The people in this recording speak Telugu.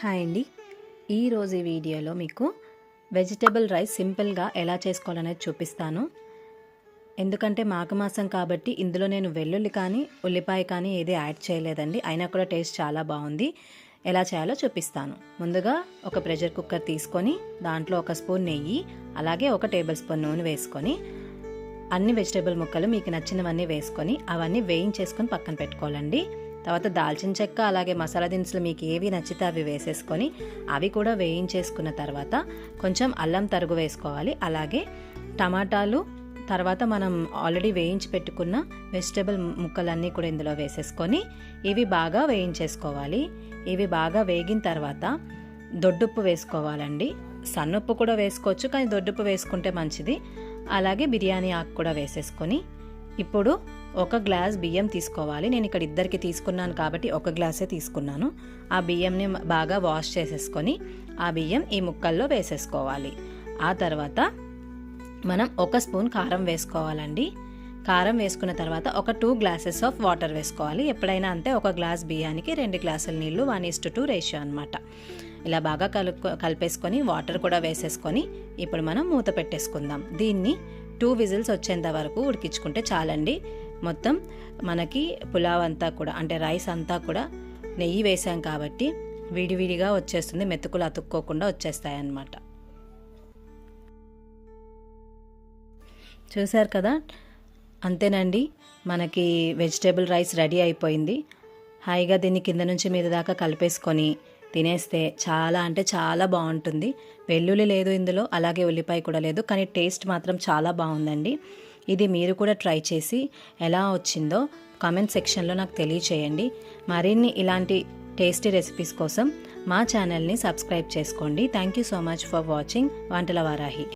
హాయ్ అండి. ఈరోజు ఈ వీడియోలో మీకు వెజిటబుల్ రైస్ సింపుల్గా ఎలా చేసుకోవాలనేది చూపిస్తాను. ఎందుకంటే మాఘమాసం కాబట్టి ఇందులో నేను వెల్లుల్లి కానీ ఉల్లిపాయ కానీ ఏది యాడ్ చేయలేదండి. అయినా కూడా టేస్ట్ చాలా బాగుంది. ఎలా చేయాలో చూపిస్తాను. ముందుగా ఒక ప్రెషర్ కుక్కర్ తీసుకొని దాంట్లో 1 స్పూన్ నెయ్యి, అలాగే 1 టేబుల్ స్పూన్ నూనె వేసుకొని అన్ని వెజిటబుల్ ముక్కలు మీకు నచ్చినవన్నీ వేసుకొని అవన్నీ వేయించేసుకొని పక్కన పెట్టుకోవాలండి. తర్వాత దాల్చిన చెక్క అలాగే మసాలా దినుసులు మీకు ఏవి నచ్చితే అవి వేసేసుకొని అవి కూడా వేయించేసుకున్న తర్వాత కొంచెం అల్లం తరుగు వేసుకోవాలి. అలాగే టమాటాలు, తర్వాత మనం ఆల్రెడీ వేయించి పెట్టుకున్న వెజిటబుల్ ముక్కలన్నీ కూడా ఇందులో వేసేసుకొని ఇవి బాగా వేయించేసుకోవాలి. ఇవి బాగా వేగిన తర్వాత దొడ్డుప్పు వేసుకోవాలండి. సన్నుప్పు కూడా వేసుకోవచ్చు, కానీ దొడ్డుప్పు వేసుకుంటే మంచిది. అలాగే బిర్యానీ ఆకు కూడా వేసేసుకొని ఇప్పుడు 1 గ్లాస్ బియ్యం తీసుకోవాలి. నేను ఇక్కడ ఇద్దరికి తీసుకున్నాను కాబట్టి 1 గ్లాసే తీసుకున్నాను. ఆ బియ్యంని బాగా వాష్ చేసేసుకొని ఆ బియ్యం ఈ ముక్కల్లో వేసేసుకోవాలి. ఆ తర్వాత మనం 1 స్పూన్ కారం వేసుకోవాలండి. కారం వేసుకున్న తర్వాత 2 గ్లాసెస్ ఆఫ్ వాటర్ వేసుకోవాలి. ఎప్పుడైనా అంతే, 1 గ్లాస్ బియ్యానికి 2 గ్లాసుల నీళ్లు, 1:2 రేషియో అనమాట. ఇలా బాగా కలిపేసుకొని వాటర్ కూడా వేసేసుకొని ఇప్పుడు మనం మూత పెట్టేసుకుందాం. దీన్ని 2 విజిల్స్ వచ్చేంత వరకు ఉడికించుకుంటే చాలండి. మొత్తం మనకి పులావ్ అంతా కూడా, అంటే రైస్ అంతా కూడా నెయ్యి వేసాం కాబట్టి విడివిడిగా వచ్చేస్తుంది, మెతుకులు అతుక్కోకుండా వచ్చేస్తాయి అన్నమాట. చూసారు కదా, అంతేనండి, మనకి వెజిటేబుల్ రైస్ రెడీ అయిపోయింది. హాయిగా దీన్ని కింద నుంచి మీద దాకా కలిపేసుకొని తినేస్తే చాలా అంటే చాలా బాగుంటుంది. వెల్లుల్లి లేదు ఇందులో, అలాగే ఉల్లిపాయ కూడా లేదు, కానీ టేస్ట్ మాత్రం చాలా బాగుందండి. ఇది మీరు కూడా ట్రై చేసి ఎలా వచ్చిందో కామెంట్ సెక్షన్లో నాకు తెలియచేయండి. మరిన్ని ఇలాంటి టేస్టీ రెసిపీస్ కోసం మా ఛానల్ని సబ్స్క్రైబ్ చేసుకోండి. Thank you so much for watching వంటల వారాహి.